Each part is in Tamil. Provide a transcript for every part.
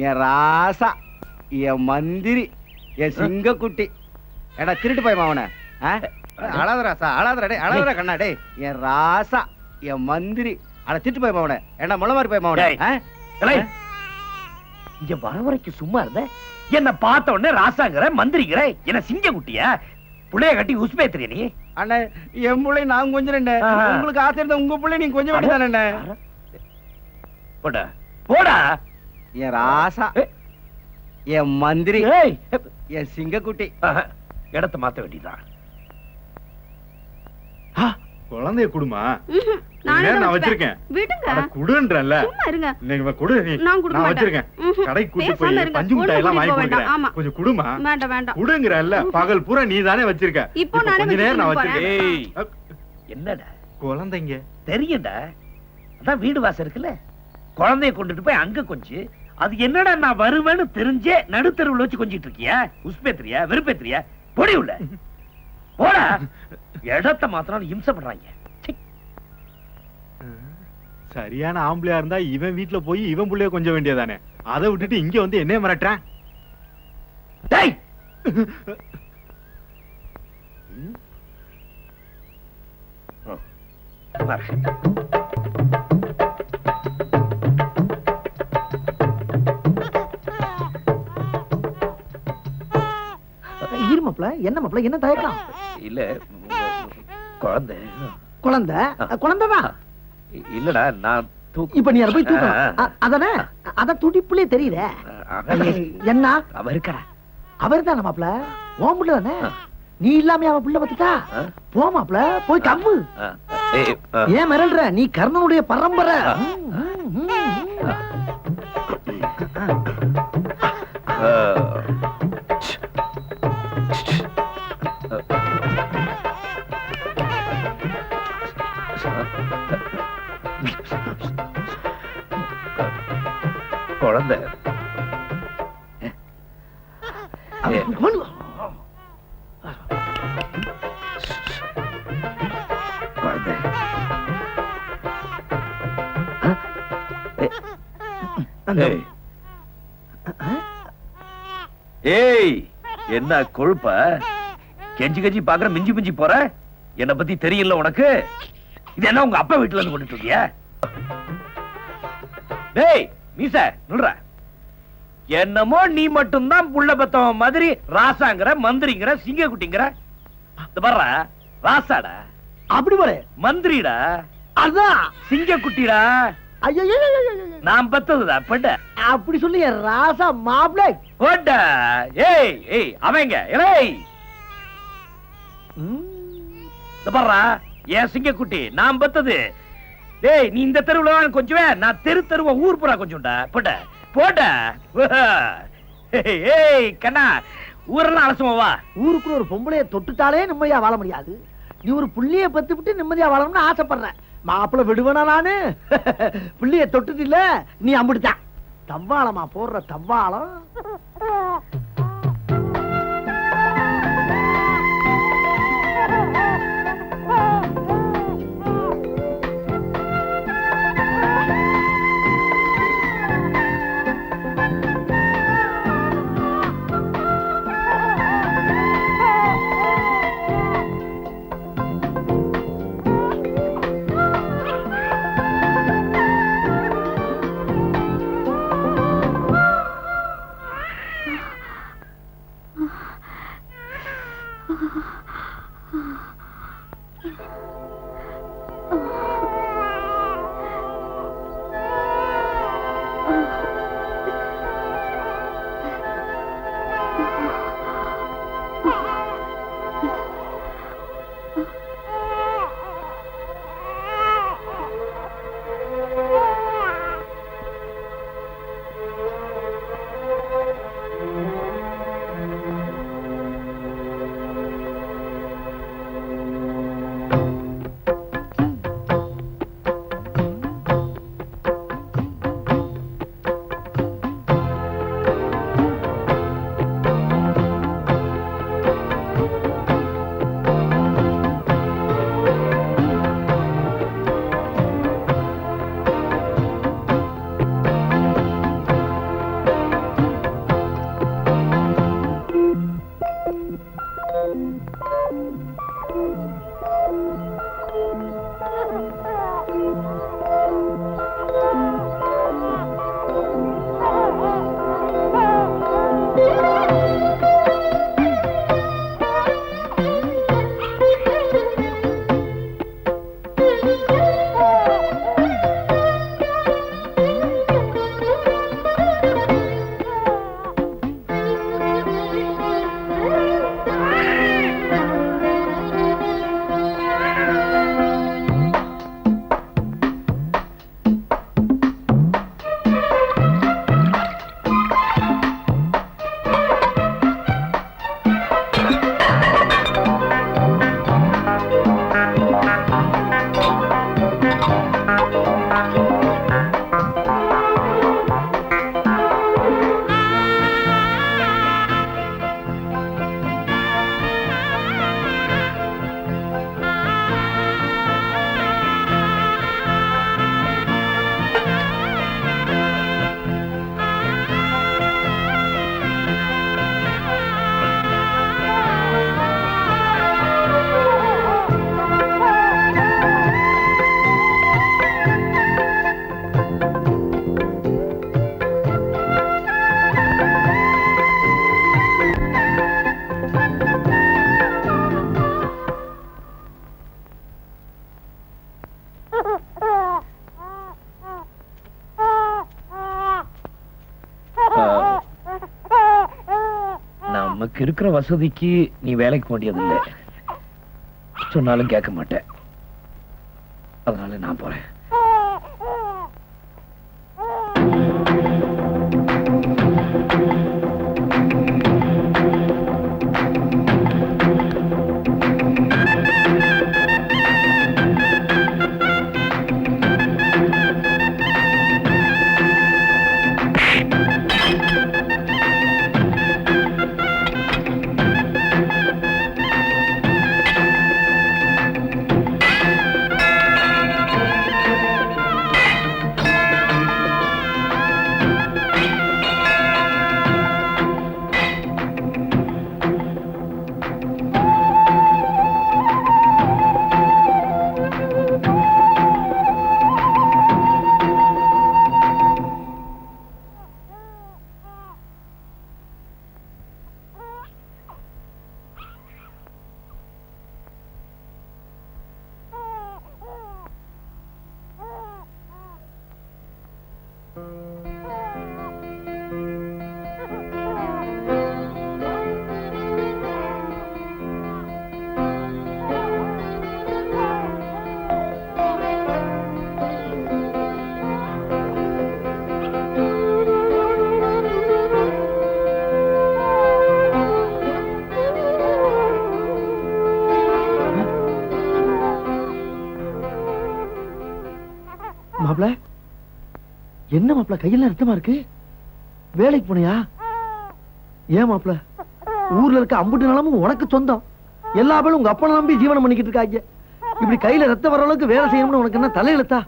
என் ராசா, என் மந்திரி, என் சிங்கக்குட்டி. ஏடா திருட்டு போய் மாவன அழாத ராசா, அழாதடா டே, அழாதடா கண்ணா டே. என் ராசா, என் மந்திரி, அட திருட்டு போய் மாவன. ஏடா முளை மாதிரி போய் மாவன. இங்க வர வரைக்கும் சும்மா இருந்த, என்ன பார்த்த உடனே ராசாங்கிற மந்திரிங்கிற, என்ன சிங்கக்குட்டியா? புள்ளைய கட்டி உஸ்பேத்திரிய நீ? அண்ணே, என் பிள்ளை நான் கொஞ்சம் உங்களுக்கு ஆசை இருந்தா உங்க பிள்ளை நீங்க கொஞ்சம் வேண்டியதானே. போடா போடா. என் ராசா, என் மந்திரி, என் சிங்கக்குட்டி. இடத்த மாத்த வேண்டியதான். குழந்தைய குடுமா? நான் வச்சிருக்கேன். குடுன்றல குடு. நான் வச்சிருக்கேன். கடை கூட்டி போய் பஞ்சு மிட்டாய் எல்லாம் வாங்கி கொடுக்கிறேன். கொஞ்சம் குடுமா. குடுங்கறல்ல, பகல் பூரா நீ தானே வச்சிருக்க. கொஞ்ச நேரம் நான் வச்சிருக்கேன். என்னடா குழந்தைங்க தெரியும்டா, அதான் வீடு வாசல் இருக்குல்ல, குழந்தைய கொண்டுட்டு போய் அங்க கொஞ்சம். அது என்னடா நான் வருவேன்னு தெரிஞ்சே நடுத்தருவுல வச்சு கொஞ்சிட்டு இருக்கியா? உஸ்பேத்திரியா வெறுப்பேத்திரியா? பொடி உள்ள போடா. இடத்த மாத்திரம் இம்சப்படுறாங்க. சரியான ஆம்பளையா இருந்தா இவன் வீட்டுல போய் இவன் புள்ளைய கொஞ்சம் வேண்டியதானே. அதை விட்டுட்டு இங்க வந்து என்ன மிரட்டுறான்? இருமப்ல என்ன மப்ல, என்ன தயக்கம்? இல்ல குழந்தை குழந்தை குழந்தைதான் இல்லடா. நான் இப்ப நீ அதை போய் தூக்கலாம். அதானே, அதான் துடிப்புலயே தெரியுதே. என்ன அவ இருக்கா? அவர் தானே மாப்ள, உன் புள்ள தானே. நீ இல்லாம அவன் புள்ள பத்துட்டா. போ மாப்ள, போய் கம்மு. ஏன் மிரள்ற? நீ கர்ணனுடைய பரம்பரை. குழந்தை ஏய், என்ன கொழுப்ப கெஞ்சி கெஞ்சி பாக்குற, மிஞ்சி மிஞ்சி போற. என்ன பத்தி தெரியல உனக்கு? இது என்ன உங்க அப்பா வீட்டுல இருந்து கொண்டுட்டு இருக்கியா? டேய் மீச நில்ற. என்னமோ நீ மட்டும்தான் புள்ள பத்தவன் மாதிரி ராசாங்கிற மந்திரிங்கிற சிங்கக்குட்டிங்கிற. பாரு, ராசாடா அப்படி போல, மந்திரிடா அதான் சிங்கக்குட்டிடா. நான் பத்ததுடா பட்ட. அப்படி சொல்லி ராசா மாப்ள போட்டா. ஏய் ஏய் அவங்க ஏய் பாரு, என் சிங்கக்குட்டி நான் பத்தது. டேய் நீ இந்த தெருவுல கொஞ்சம், நான் தெரு தெருவ ஊர் புறா கொஞ்சம்டா. போட்ட போட்ட. ஏய் கண்ணா, ஊரெல்லாம் அலசுவா. ஊருக்குள்ள ஒரு பொம்பளைய தொட்டுட்டாலே நிம்மதியா வாழ முடியாது. நீ ஒரு புள்ளிய பத்து விட்டு நிம்மதியா வாழணும்னு ஆசைப்படுற. மாப்பிள்ள விடுவனா நானு? புள்ளிய தொட்டுட்டு இல்ல நீ அம்பிடுத்தான். தவ்வாளமா போடுற தவ்வாளம். நமக்கு இருக்கிற வசதிக்கு நீ வேலைக்கு வேண்டியதில்லை, சொன்னாலும் கேட்க மாட்டேன். அதனால நான் போறேன். மாப்ள, என்ன மாப்ள கையெல்லாம் ரத்தமா இருக்கு? வேலைக்கு போனியா? ஏன் மாப்ள, ஊர்ல இருக்க அம்புட்டு நிலமும் உனக்கு சொந்தம், எல்லா பேரும் உங்க அப்பனை நம்பி ஜீவனம் பண்ணிக்கிட்டு இருக்காங்க. இப்படி கையில ரத்தம் வர அளவுக்கு வேலை செய்யணும்னு உனக்கு என்ன தலையெழுத்தா?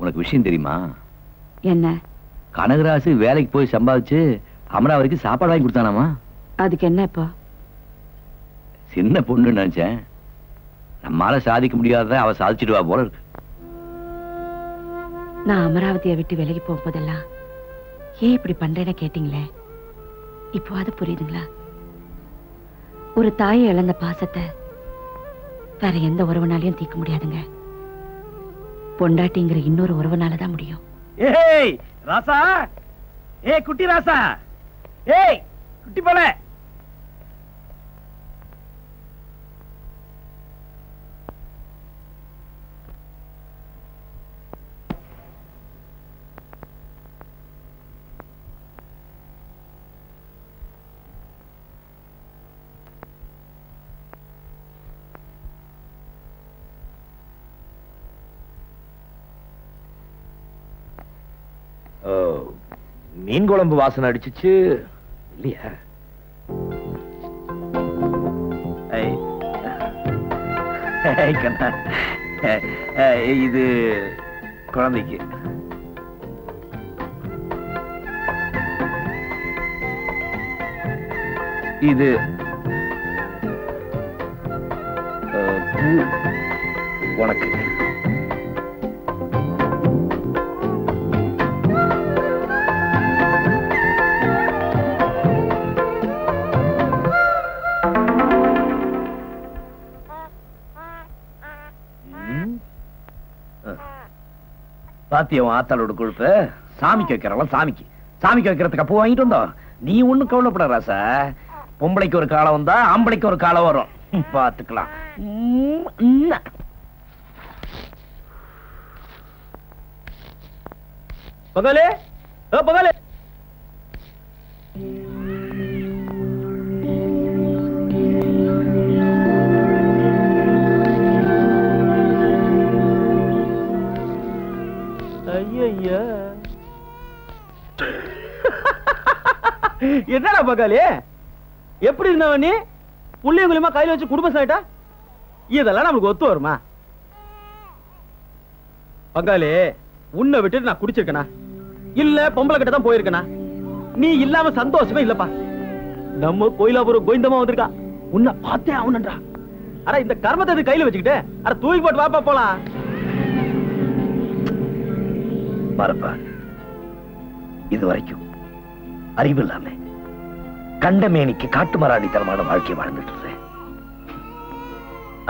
உனக்கு விஷயம் தெரியுமா? என்ன? கனகராசு வேலைக்கு போய் சம்பாதிச்சு அமராவதிக்கு சாப்பாடு வாங்கி கொடுத்தானாமா. அதுக்கு என்ன இப்போ? சின்ன பொண்ணு நினைச்சேன், நம்மால சாதிக்க முடியாத அவ சாதிச்சிடுவா போல இருக்கு. நான் அமராவதியை விட்டு விலகி போகும்போதெல்லாம் ஏன் இப்படி பண்றேன்னு கேட்டீங்களே, இப்போ அது புரியுதுங்களா? ஒரு தாயை இழந்த பாசத்தை வேற எந்த உறவுனாலையும் தீர்க்க முடியாதுங்க. பொண்டாட்டிங்கிற இன்னொரு உறவுனாலதான் முடியும். ஏய் ராசா, ஏய் குட்டி ராசா, ஏய் குட்டி போல. மீன் குழம்பு வாசனை அடிச்சிச்சு இல்லையா? இது குழந்தைக்கு. இது உனக்கு. பாத்தியம் ஆத்தாளோட கொழுப்பு. சாமிக்கு வைக்கிறவன் சாமிக்கு, சாமிக்கு வைக்கிறதுக்கு அப்போ வாங்கிட்டு வந்தோம். நீ ஒண்ணும் கவலைப்பட ராசா, பொம்பளைக்கு ஒரு காலம் வந்தா ஆம்பளைக்கு ஒரு காலம் வரும், பாத்துக்கலாம். பகலே பகலே. என்னடா பகாலே, எப்படி இருந்தவ நீ புள்ளியங்குலியமா கையில வச்சு குடும்பம் சாயிட்டா இதெல்லாம் நமக்கு ஒத்து வருமா? பங்காளி, உன்னை விட்டுட்டு நான் குடிச்சிருக்கனா இல்ல பொம்பளை கிட்ட தான் போயிருக்கனா? நீ இல்லாம சந்தோஷமே இல்லப்பா. நம்ம கோயிலாபுரம் கோவிந்தமா வந்திருக்கா, உன்னை பார்த்தே ஆகணும்ன்றா. அட இந்த கர்மத்தை கையில வச்சுக்கிட்டு அட தூக்கி போட்டு வாப்பா போலாம். பாருப்பா, இது வரைக்கும் அறிவு இல்லாம கண்டமேனிக்கு காட்டு மராணித்தனமான வாழ்க்கையை வாழ்ந்துட்டு இருந்தேன்.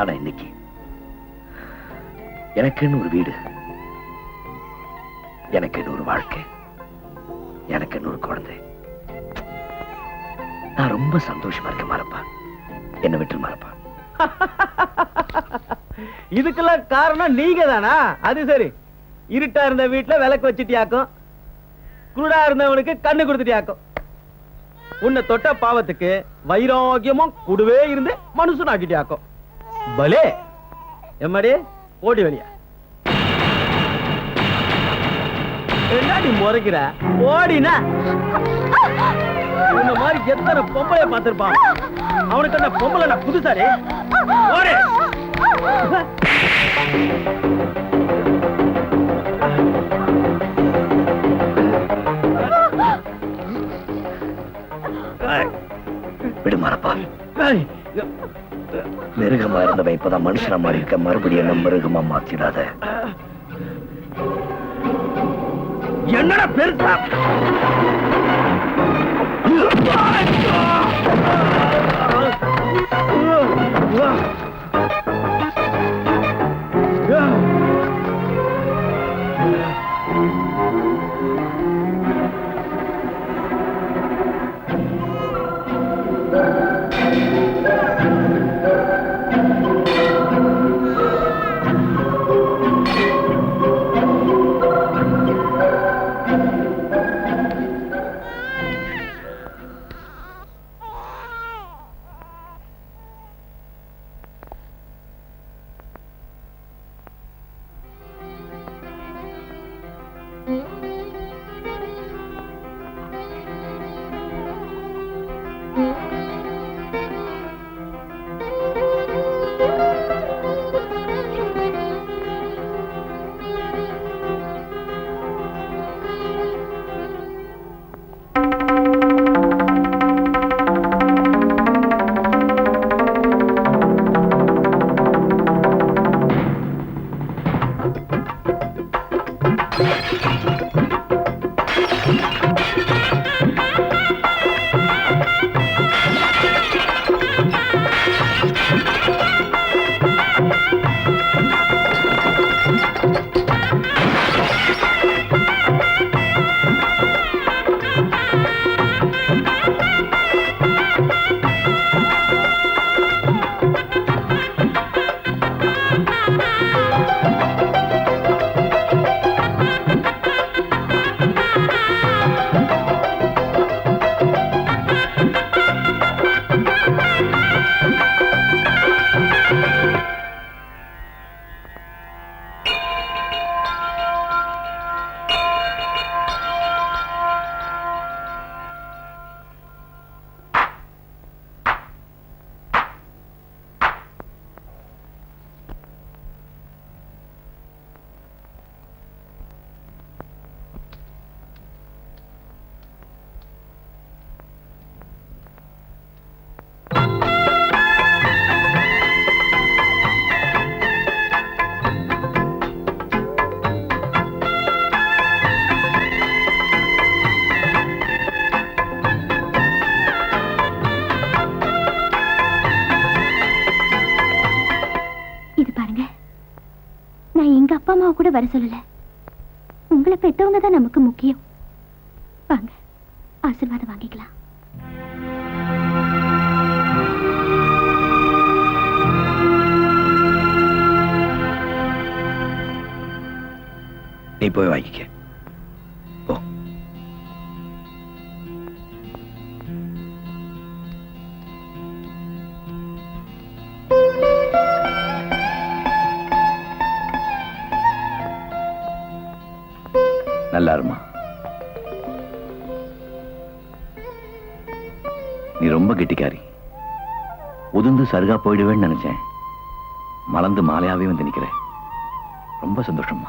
ஆனா இன்னைக்கு எனக்குன்னு ஒரு வீடு, எனக்குன்னு ஒரு வாழ்க்கை, எனக்குன்னு ஒரு குழந்தை. நான் ரொம்ப சந்தோஷமா இருக்கேன் மாரப்பா. என்ன விட்டு மாரப்பா. இதுக்கெல்லாம் காரணம் நீங்க தானா? அது சரி, இருட்டா இருந்த வீட்டுல விளக்கு வச்சுட்டியாக்கும், குருடா இருந்தவனுக்கு கண்ணு கொடுத்துட்டியாக்கும். உன்னை தொட்ட பாவத்துக்கு வைராகியமும் கூடவே இருந்து மனுஷன் ஆக்கிட்டியாக்கும். பலே எம்மாடி ஓடி வெளியா. என்னடி முறைக்கிற? ஓடினா இந்த மாதிரி எத்தனை பொம்பளைய பார்த்திருப்பான். அவனுக்கு என்ன பொம்பளை புதுசாரி? ஓடு. விடுமாறப்பா. மிருகமா இருந்தவன் இப்பதான் மனுஷனா மாறி இருக்க. மறுபடியும் என்ன மிருகமா மாத்திடாத. என்னடா பெருசா? கூட வர சொல்லல. உங்களை பெற்றவங்க தான் நமக்கு முக்கியம். வாங்க, ஆசீர்வாதம் வாங்கிக்கலாம். நீ போய் வாங்கிக்க. போ. நல்லா இருமா. நீ ரொம்ப கெட்டிக்காரி. உதிர்ந்து சருகா போயிடுவேன்னு நினைச்சேன். மலர்ந்து மாலையாவே வந்து நிக்கிற. ரொம்ப சந்தோஷமா.